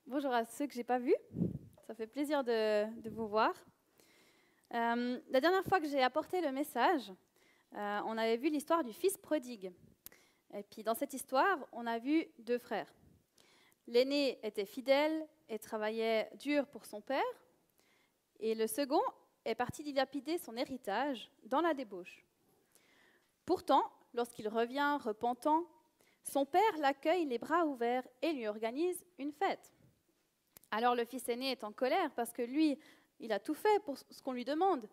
Bonjour à ceux que je n'ai pas vus. Ça fait plaisir de vous voir. La dernière fois que j'ai apporté le message, on avait vu l'histoire du fils prodigue. Et puis dans cette histoire, on a vu deux frères. L'aîné était fidèle et travaillait dur pour son père. Et le second est parti dilapider son héritage dans la débauche. Pourtant, lorsqu'il revient repentant, son père l'accueille les bras ouverts et lui organise une fête. Alors le fils aîné est en colère parce que lui, il a tout fait pour ce qu'on lui demande.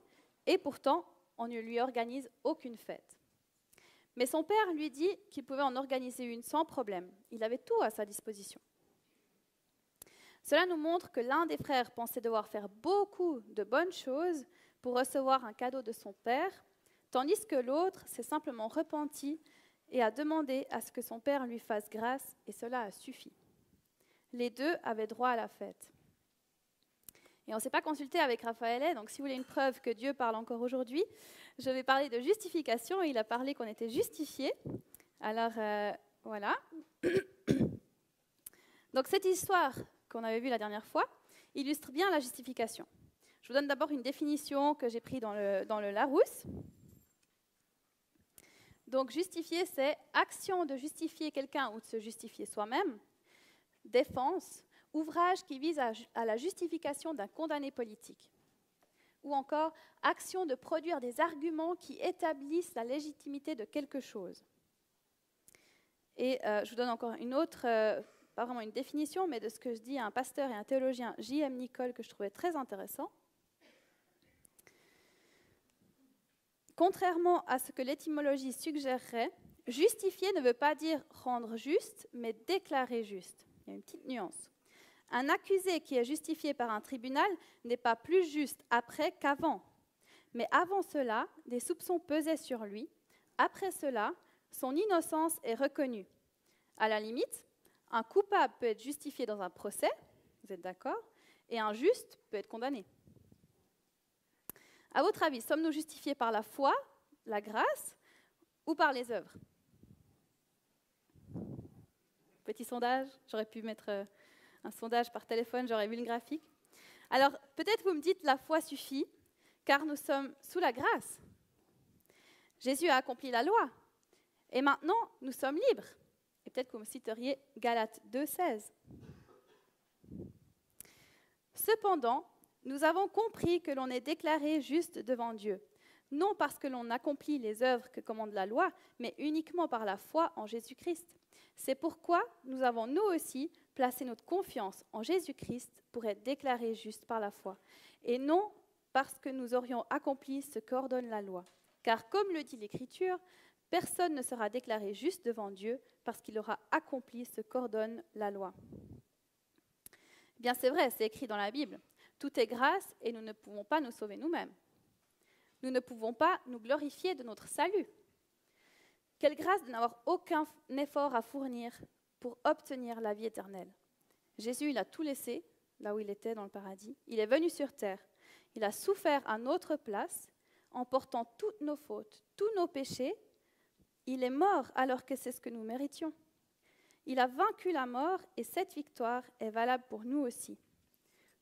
Et pourtant, on ne lui organise aucune fête. Mais son père lui dit qu'il pouvait en organiser une sans problème. Il avait tout à sa disposition. Cela nous montre que l'un des frères pensait devoir faire beaucoup de bonnes choses pour recevoir un cadeau de son père, tandis que l'autre s'est simplement repenti et a demandé à ce que son père lui fasse grâce, et cela a suffi. Les deux avaient droit à la fête. Et on ne s'est pas consulté avec Raphaël, donc si vous voulez une preuve que Dieu parle encore aujourd'hui, je vais parler de justification. Il a parlé qu'on était justifiés. Alors, voilà. Donc cette histoire qu'on avait vue la dernière fois illustre bien la justification. Je vous donne d'abord une définition que j'ai prise dans le Larousse. Donc justifier, c'est action de justifier quelqu'un ou de se justifier soi-même. Défense, ouvrage qui vise à la justification d'un condamné politique. Ou encore, action de produire des arguments qui établissent la légitimité de quelque chose. Et je vous donne encore une autre, pas vraiment une définition, mais de ce que je dis à un pasteur et un théologien, J.M. Nicole, que je trouvais très intéressant. Contrairement à ce que l'étymologie suggérerait, justifier ne veut pas dire rendre juste, mais déclarer juste. Il y a une petite nuance. Un accusé qui est justifié par un tribunal n'est pas plus juste après qu'avant. Mais avant cela, des soupçons pesaient sur lui. Après cela, son innocence est reconnue. À la limite, un coupable peut être justifié dans un procès, vous êtes d'accord, et un juste peut être condamné. À votre avis, sommes-nous justifiés par la foi, la grâce, ou par les œuvres ? Petit sondage, j'aurais pu mettre un sondage par téléphone, j'aurais vu le graphique. Alors, peut-être vous me dites, la foi suffit, car nous sommes sous la grâce. Jésus a accompli la loi, et maintenant, nous sommes libres. Et peut-être que vous me citeriez Galates 2,16. Cependant, nous avons compris que l'on est déclaré juste devant Dieu, non parce que l'on accomplit les œuvres que commande la loi, mais uniquement par la foi en Jésus-Christ. C'est pourquoi nous avons nous aussi placé notre confiance en Jésus-Christ pour être déclarés justes par la foi, et non parce que nous aurions accompli ce qu'ordonne la loi. Car comme le dit l'Écriture, personne ne sera déclaré juste devant Dieu parce qu'il aura accompli ce qu'ordonne la loi. Eh bien, c'est vrai, c'est écrit dans la Bible. Tout est grâce et nous ne pouvons pas nous sauver nous-mêmes. Nous ne pouvons pas nous glorifier de notre salut. Quelle grâce de n'avoir aucun effort à fournir pour obtenir la vie éternelle. Jésus, il a tout laissé, là où il était dans le paradis. Il est venu sur terre. Il a souffert à notre place, en portant toutes nos fautes, tous nos péchés. Il est mort alors que c'est ce que nous méritions. Il a vaincu la mort et cette victoire est valable pour nous aussi.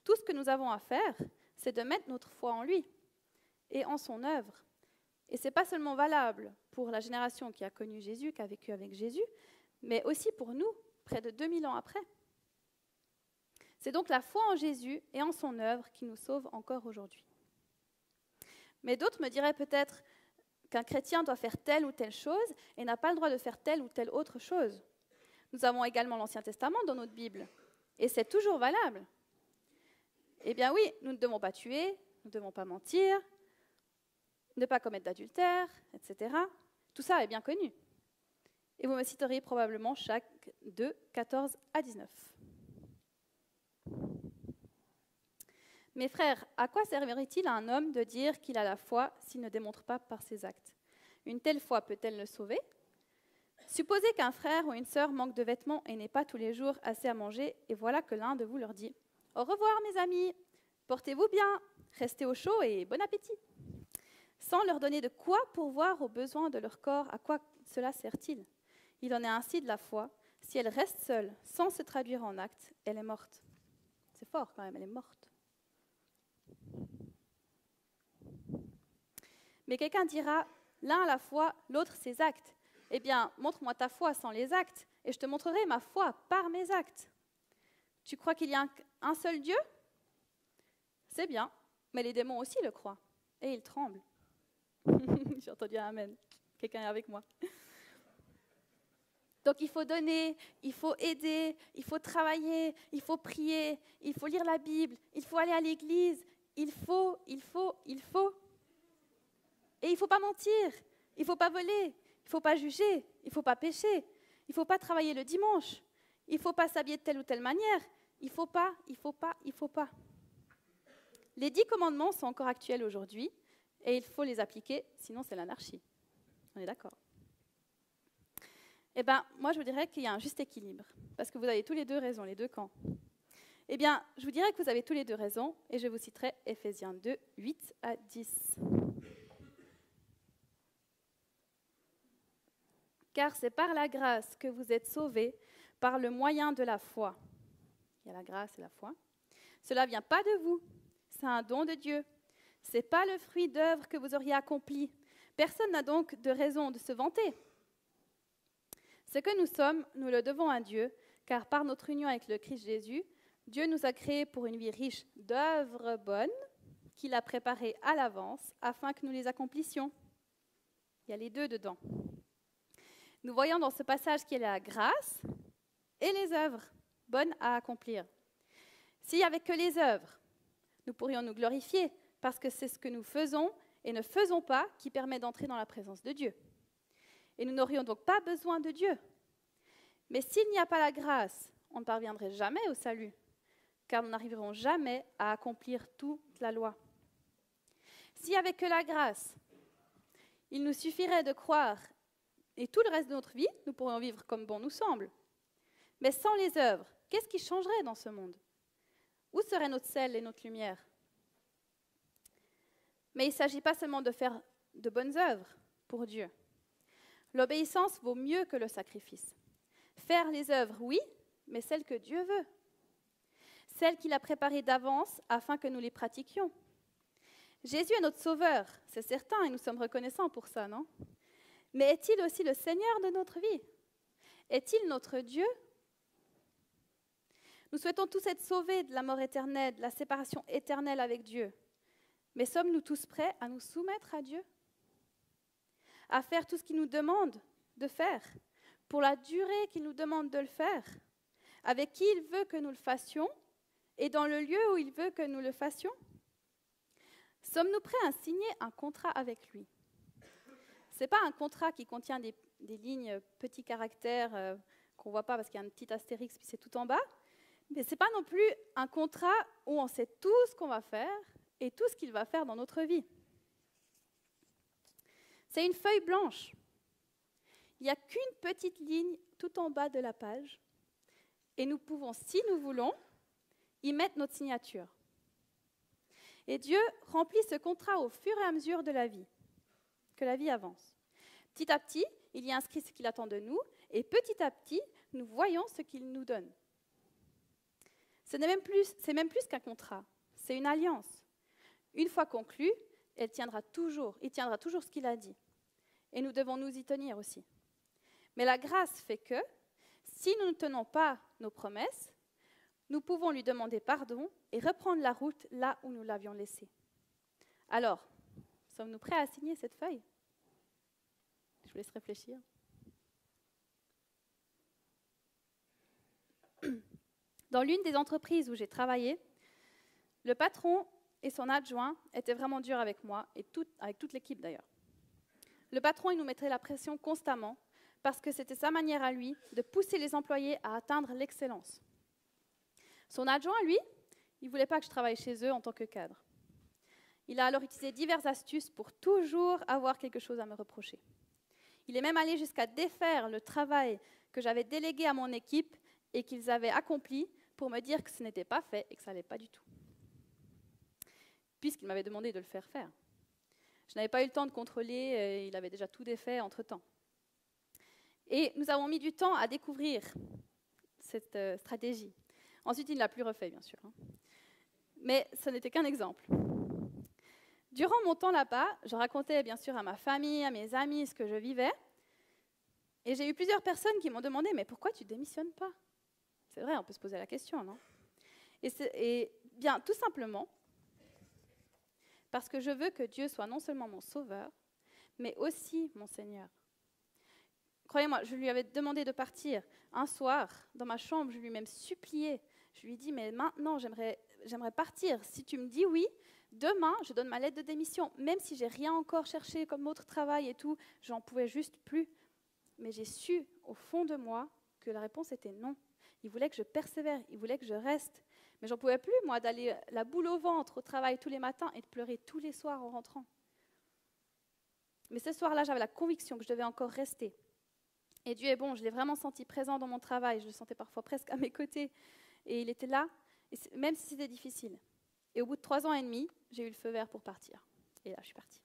Tout ce que nous avons à faire, c'est de mettre notre foi en lui et en son œuvre. Et ce n'est pas seulement valable pour la génération qui a connu Jésus, qui a vécu avec Jésus, mais aussi pour nous, près de 2000 ans après. C'est donc la foi en Jésus et en son œuvre qui nous sauve encore aujourd'hui. Mais d'autres me diraient peut-être qu'un chrétien doit faire telle ou telle chose et n'a pas le droit de faire telle ou telle autre chose. Nous avons également l'Ancien Testament dans notre Bible, et c'est toujours valable. Eh bien oui, nous ne devons pas tuer, nous ne devons pas mentir, ne pas commettre d'adultère, etc. Tout ça est bien connu. Et vous me citeriez probablement chaque 2, 14 à 19. Mes frères, à quoi servirait-il à un homme de dire qu'il a la foi s'il ne démontre pas par ses actes ? Une telle foi peut-elle le sauver ? Supposez qu'un frère ou une sœur manque de vêtements et n'ait pas tous les jours assez à manger, et voilà que l'un de vous leur dit « Au revoir mes amis, portez-vous bien, restez au chaud et bon appétit !» Sans leur donner de quoi pourvoir aux besoins de leur corps, à quoi cela sert-il ? Il en est ainsi de la foi. Si elle reste seule, sans se traduire en actes, elle est morte. c'est fort quand même, elle est morte. Mais quelqu'un dira, l'un à la foi, l'autre ses actes. Eh bien, montre-moi ta foi sans les actes, et je te montrerai ma foi par mes actes. Tu crois qu'il y a un seul Dieu? C'est bien, mais les démons aussi le croient, et ils tremblent. J'ai entendu un amen. Quelqu'un est avec moi. Donc il faut donner, il faut aider, il faut travailler, il faut prier, il faut lire la Bible, il faut aller à l'église, il faut. Et il ne faut pas mentir, il ne faut pas voler, il ne faut pas juger, il ne faut pas pécher, il ne faut pas travailler le dimanche, il ne faut pas s'habiller de telle ou telle manière, il ne faut pas. Les 10 commandements sont encore actuels aujourd'hui et il faut les appliquer, sinon c'est l'anarchie. On est d'accord? Eh bien, moi je vous dirais qu'il y a un juste équilibre, parce que vous avez tous les deux raison, les deux camps. Eh bien, je vous dirais que vous avez tous les deux raison, et je vous citerai Ephésiens 2, 8 à 10. Car c'est par la grâce que vous êtes sauvés, par le moyen de la foi. Il y a la grâce et la foi. Cela ne vient pas de vous, c'est un don de Dieu. Ce n'est pas le fruit d'œuvres que vous auriez accompli. Personne n'a donc de raison de se vanter. Ce que nous sommes, nous le devons à Dieu, car par notre union avec le Christ Jésus, Dieu nous a créés pour une vie riche d'œuvres bonnes qu'il a préparées à l'avance afin que nous les accomplissions. Il y a les deux dedans. Nous voyons dans ce passage qu'il y a la grâce et les œuvres bonnes à accomplir. S'il n'y avait que les œuvres, nous pourrions nous glorifier parce que c'est ce que nous faisons et ne faisons pas qui permet d'entrer dans la présence de Dieu. Et nous n'aurions donc pas besoin de Dieu. Mais s'il n'y a pas la grâce, on ne parviendrait jamais au salut, car nous n'arriverons jamais à accomplir toute la loi. S'il n'y avait que la grâce, il nous suffirait de croire et tout le reste de notre vie, nous pourrions vivre comme bon nous semble. Mais sans les œuvres, qu'est-ce qui changerait dans ce monde? Où serait notre sel et notre lumière? Mais il ne s'agit pas seulement de faire de bonnes œuvres pour Dieu. L'obéissance vaut mieux que le sacrifice. Faire les œuvres, oui, mais celles que Dieu veut. Celles qu'il a préparées d'avance afin que nous les pratiquions. Jésus est notre sauveur, c'est certain, et nous sommes reconnaissants pour ça, non? Mais est-il aussi le Seigneur de notre vie? Est-il notre Dieu? Nous souhaitons tous être sauvés de la mort éternelle, de la séparation éternelle avec Dieu. Mais sommes-nous tous prêts à nous soumettre à Dieu? À faire tout ce qu'il nous demande de faire, pour la durée qu'il nous demande de le faire, avec qui il veut que nous le fassions et dans le lieu où il veut que nous le fassions? Sommes-nous prêts à signer un contrat avec lui? Ce n'est pas un contrat qui contient des lignes, petits caractères qu'on ne voit pas parce qu'il y a un petit astérix puis c'est tout en bas, mais ce n'est pas non plus un contrat où on sait tout ce qu'on va faire et tout ce qu'il va faire dans notre vie. C'est une feuille blanche. Il n'y a qu'une petite ligne tout en bas de la page et nous pouvons, si nous voulons, y mettre notre signature. Et Dieu remplit ce contrat au fur et à mesure de la vie, que la vie avance. Petit à petit, il y a inscrit ce qu'il attend de nous et petit à petit, nous voyons ce qu'il nous donne. C'est même plus qu'un contrat, c'est une alliance. Une fois conclue, il tiendra toujours ce qu'il a dit. Et nous devons nous y tenir aussi. Mais la grâce fait que, si nous ne tenons pas nos promesses, nous pouvons lui demander pardon et reprendre la route là où nous l'avions laissée. Alors, sommes-nous prêts à signer cette feuille? Je vous laisse réfléchir. Dans l'une des entreprises où j'ai travaillé, le patron et son adjoint étaient vraiment durs avec moi, et avec toute l'équipe d'ailleurs. Le patron, il nous mettrait la pression constamment, parce que c'était sa manière à lui de pousser les employés à atteindre l'excellence. Son adjoint, lui, il ne voulait pas que je travaille chez eux en tant que cadre. Il a alors utilisé diverses astuces pour toujours avoir quelque chose à me reprocher. Il est même allé jusqu'à défaire le travail que j'avais délégué à mon équipe et qu'ils avaient accompli pour me dire que ce n'était pas fait et que ça n'allait pas du tout. Puisqu'il m'avait demandé de le faire faire. Je n'avais pas eu le temps de contrôler, il avait déjà tout défait entre-temps. Et nous avons mis du temps à découvrir cette stratégie. Ensuite, il ne l'a plus refait, bien sûr. Mais ce n'était qu'un exemple. Durant mon temps là-bas, je racontais bien sûr à ma famille, à mes amis ce que je vivais. Et j'ai eu plusieurs personnes qui m'ont demandé « Mais pourquoi tu ne démissionnes pas ?» C'est vrai, on peut se poser la question, non ? Et bien, tout simplement, parce que je veux que Dieu soit non seulement mon sauveur, mais aussi mon Seigneur. Croyez-moi, je lui avais demandé de partir. Un soir, dans ma chambre, je lui ai même supplié. Je lui ai dit « Mais maintenant, j'aimerais partir. Si tu me dis oui, demain, je donne ma lettre de démission. Même si j'ai rien encore cherché comme autre travail et tout, j'en pouvais juste plus. » Mais j'ai su, au fond de moi, que la réponse était non. Il voulait que je persévère, il voulait que je reste. Mais j'en pouvais plus, moi, d'aller la boule au ventre au travail tous les matins et de pleurer tous les soirs en rentrant. Mais ce soir-là, j'avais la conviction que je devais encore rester. Et Dieu est bon, je l'ai vraiment senti présent dans mon travail, je le sentais parfois presque à mes côtés. Et il était là, même si c'était difficile. Et au bout de 3 ans et demi, j'ai eu le feu vert pour partir. Et là, je suis partie.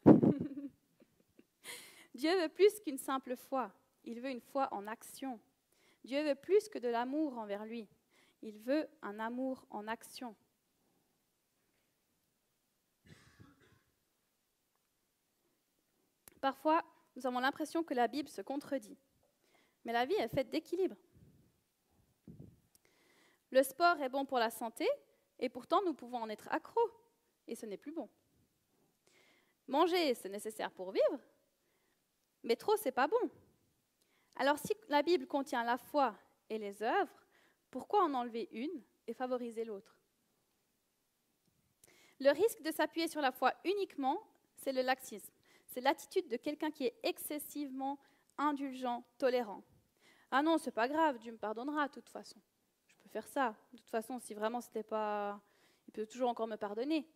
Dieu veut plus qu'une simple foi. Il veut une foi en action. Dieu veut plus que de l'amour envers lui. Il veut un amour en action. Parfois, nous avons l'impression que la Bible se contredit. Mais la vie est faite d'équilibre. Le sport est bon pour la santé, et pourtant nous pouvons en être accros, et ce n'est plus bon. Manger, c'est nécessaire pour vivre, mais trop, c'est pas bon. Alors si la Bible contient la foi et les œuvres, pourquoi en enlever une et favoriser l'autre ? Le risque de s'appuyer sur la foi uniquement, c'est le laxisme. C'est l'attitude de quelqu'un qui est excessivement indulgent, tolérant. Ah non, c'est pas grave, Dieu me pardonnera de toute façon. Je peux faire ça. De toute façon, si vraiment c'était pas... Il peut toujours encore me pardonner.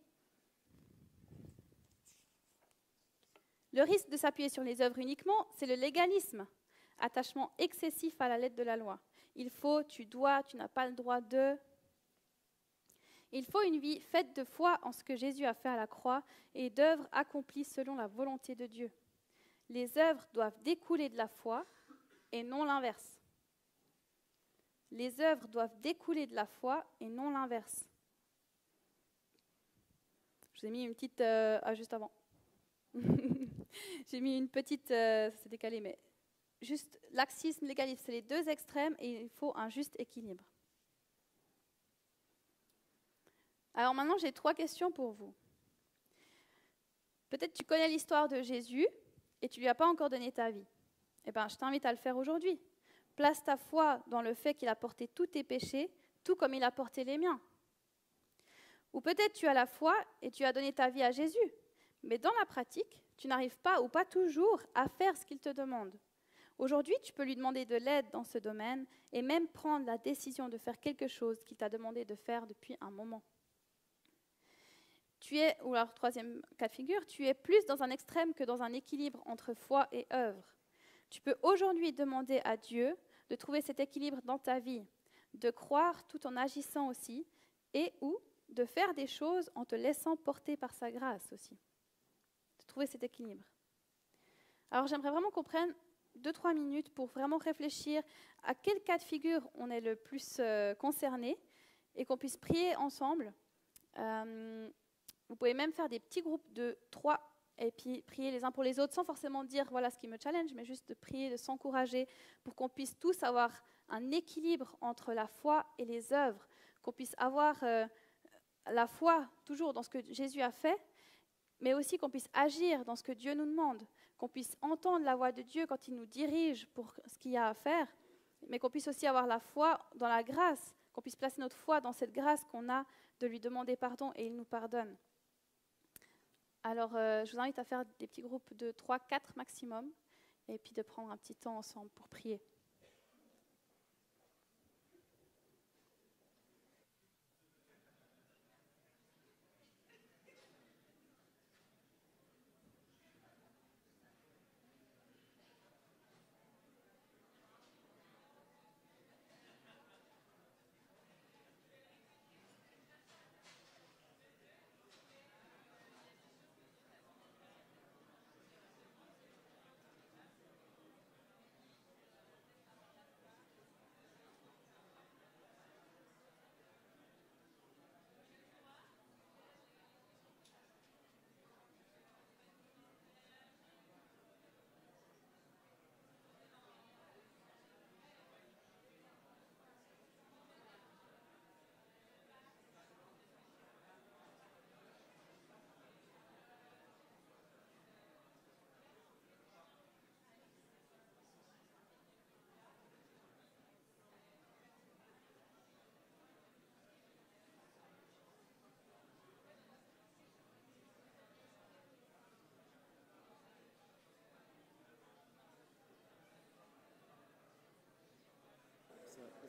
Le risque de s'appuyer sur les œuvres uniquement, c'est le légalisme. Attachement excessif à la lettre de la loi. Il faut, tu dois, tu n'as pas le droit de... Il faut une vie faite de foi en ce que Jésus a fait à la croix et d'œuvres accomplies selon la volonté de Dieu. Les œuvres doivent découler de la foi et non l'inverse. Les œuvres doivent découler de la foi et non l'inverse. Je vous ai mis une petite... juste avant. J'ai mis une petite... c'est décalé, mais juste laxisme, légalisme, c'est les deux extrêmes et il faut un juste équilibre. Alors maintenant, j'ai 3 questions pour vous. Peut-être tu connais l'histoire de Jésus et tu ne lui as pas encore donné ta vie. Eh bien, je t'invite à le faire aujourd'hui. Place ta foi dans le fait qu'il a porté tous tes péchés, tout comme il a porté les miens. Ou peut-être tu as la foi et tu as donné ta vie à Jésus, mais dans la pratique, tu n'arrives pas ou pas toujours à faire ce qu'il te demande. Aujourd'hui, tu peux lui demander de l'aide dans ce domaine et même prendre la décision de faire quelque chose qu'il t'a demandé de faire depuis un moment. Ou alors, 3e cas de figure, tu es plus dans un extrême que dans un équilibre entre foi et œuvre. Tu peux aujourd'hui demander à Dieu de trouver cet équilibre dans ta vie, de croire tout en agissant aussi, et ou de faire des choses en te laissant porter par sa grâce aussi. De trouver cet équilibre. Alors j'aimerais vraiment qu'on prenne 2-3 minutes pour vraiment réfléchir à quel cas de figure on est le plus concerné et qu'on puisse prier ensemble. Vous pouvez même faire des petits groupes de 3 et puis prier les uns pour les autres sans forcément dire voilà ce qui me challenge, mais juste de prier, de s'encourager pour qu'on puisse tous avoir un équilibre entre la foi et les œuvres, qu'on puisse avoir la foi toujours dans ce que Jésus a fait, mais aussi qu'on puisse agir dans ce que Dieu nous demande, qu'on puisse entendre la voix de Dieu quand il nous dirige pour ce qu'il y a à faire, mais qu'on puisse aussi avoir la foi dans la grâce, qu'on puisse placer notre foi dans cette grâce qu'on a de lui demander pardon et il nous pardonne. Alors, je vous invite à faire des petits groupes de 3-4 maximum et puis de prendre un petit temps ensemble pour prier.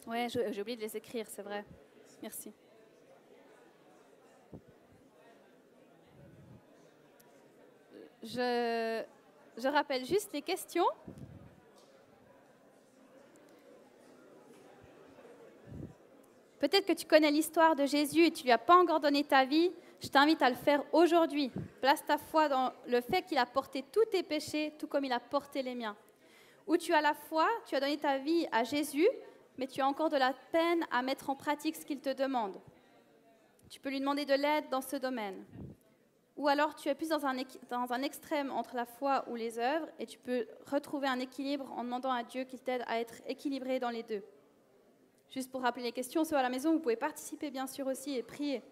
Ouais, j'ai oublié de les écrire, c'est vrai. Merci. Je rappelle juste les questions. Peut-être que tu connais l'histoire de Jésus et tu ne lui as pas encore donné ta vie. Je t'invite à le faire aujourd'hui. Place ta foi dans le fait qu'il a porté tous tes péchés, tout comme il a porté les miens. Ou tu as la foi, tu as donné ta vie à Jésus, mais tu as encore de la peine à mettre en pratique ce qu'il te demande. Tu peux lui demander de l'aide dans ce domaine. Ou alors tu es plus dans un extrême entre la foi ou les œuvres et tu peux retrouver un équilibre en demandant à Dieu qu'il t'aide à être équilibré dans les deux. Juste pour rappeler les questions, ceux à la maison, vous pouvez participer bien sûr aussi et prier.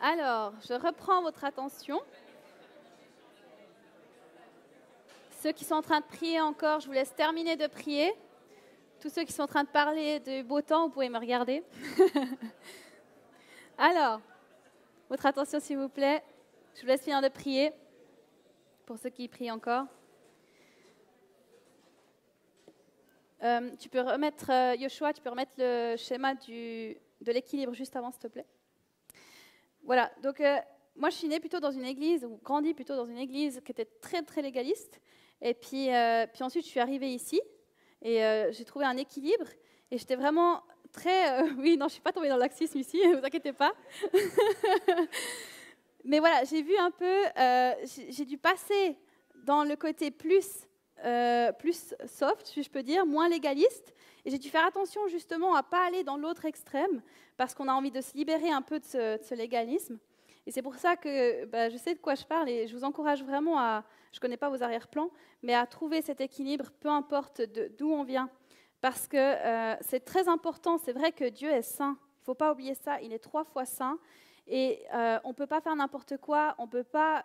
Alors, je reprends votre attention. Ceux qui sont en train de prier encore, je vous laisse terminer de prier. Tous ceux qui sont en train de parler du beau temps, vous pouvez me regarder. Alors, votre attention s'il vous plaît. Je vous laisse finir de prier. Pour ceux qui prient encore. Tu peux remettre, Yoshua, tu peux remettre le schéma de l'équilibre juste avant, s'il te plaît. Voilà, donc moi je suis née plutôt dans une église, ou grandie plutôt dans une église qui était très très légaliste. Et puis ensuite je suis arrivée ici et j'ai trouvé un équilibre. Et j'étais vraiment très... oui, non, je ne suis pas tombée dans le laxisme ici, ne vous inquiétez pas. Mais voilà, j'ai vu un peu, j'ai dû passer dans le côté plus soft, si je peux dire, moins légaliste. Et j'ai dû faire attention justement à ne pas aller dans l'autre extrême, parce qu'on a envie de se libérer un peu de ce légalisme. Et c'est pour ça que je sais de quoi je parle et je vous encourage vraiment à, je ne connais pas vos arrière-plans, mais à trouver cet équilibre, peu importe d'où on vient. Parce que c'est très important, c'est vrai que Dieu est saint, il ne faut pas oublier ça, il est 3 fois saint. Et on ne peut pas faire n'importe quoi, on ne peut pas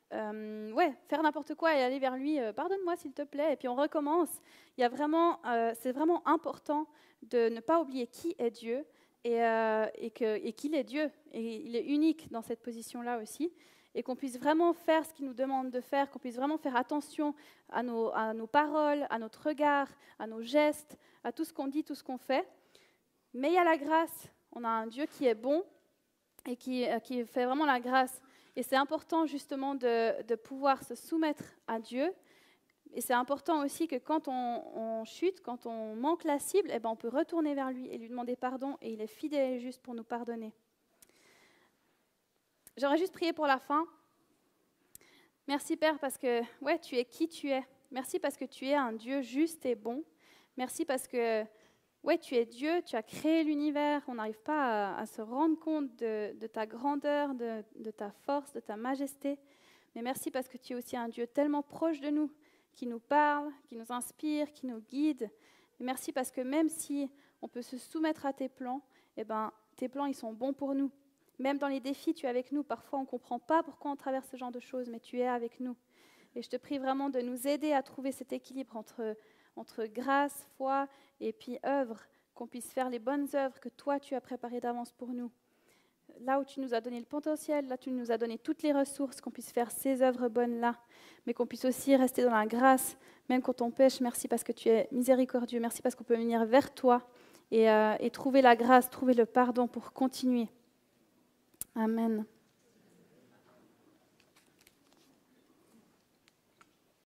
faire n'importe quoi et aller vers lui, pardonne-moi s'il te plaît, et puis on recommence. Il y a vraiment, c'est vraiment important de ne pas oublier qui est Dieu et qu'il est Dieu, et il est unique dans cette position-là aussi, et qu'on puisse vraiment faire ce qu'il nous demande de faire, qu'on puisse vraiment faire attention à nos paroles, à notre regard, à nos gestes, à tout ce qu'on dit, tout ce qu'on fait. Mais il y a la grâce, on a un Dieu qui est bon, et qui fait vraiment la grâce. Et c'est important justement de pouvoir se soumettre à Dieu. Et c'est important aussi que quand on chute, quand on manque la cible, eh ben on peut retourner vers lui et lui demander pardon. Et il est fidèle et juste pour nous pardonner. J'aurais juste prié pour la fin. Merci Père parce que tu es qui tu es. Merci parce que tu es un Dieu juste et bon. Merci parce que tu es Dieu, tu as créé l'univers, on n'arrive pas à se rendre compte de ta grandeur, de ta force, de ta majesté. Mais merci parce que tu es aussi un Dieu tellement proche de nous, qui nous parle, qui nous inspire, qui nous guide. Et merci parce que même si on peut se soumettre à tes plans, tes plans ils sont bons pour nous. Même dans les défis, tu es avec nous. Parfois, on ne comprend pas pourquoi on traverse ce genre de choses, mais tu es avec nous. Et je te prie vraiment de nous aider à trouver cet équilibre entre grâce, foi et puis œuvre, qu'on puisse faire les bonnes œuvres que toi tu as préparées d'avance pour nous. Là où tu nous as donné le potentiel, là où tu nous as donné toutes les ressources, qu'on puisse faire ces œuvres bonnes-là, mais qu'on puisse aussi rester dans la grâce, même quand on pêche. Merci parce que tu es miséricordieux, merci parce qu'on peut venir vers toi et trouver la grâce, trouver le pardon pour continuer. Amen.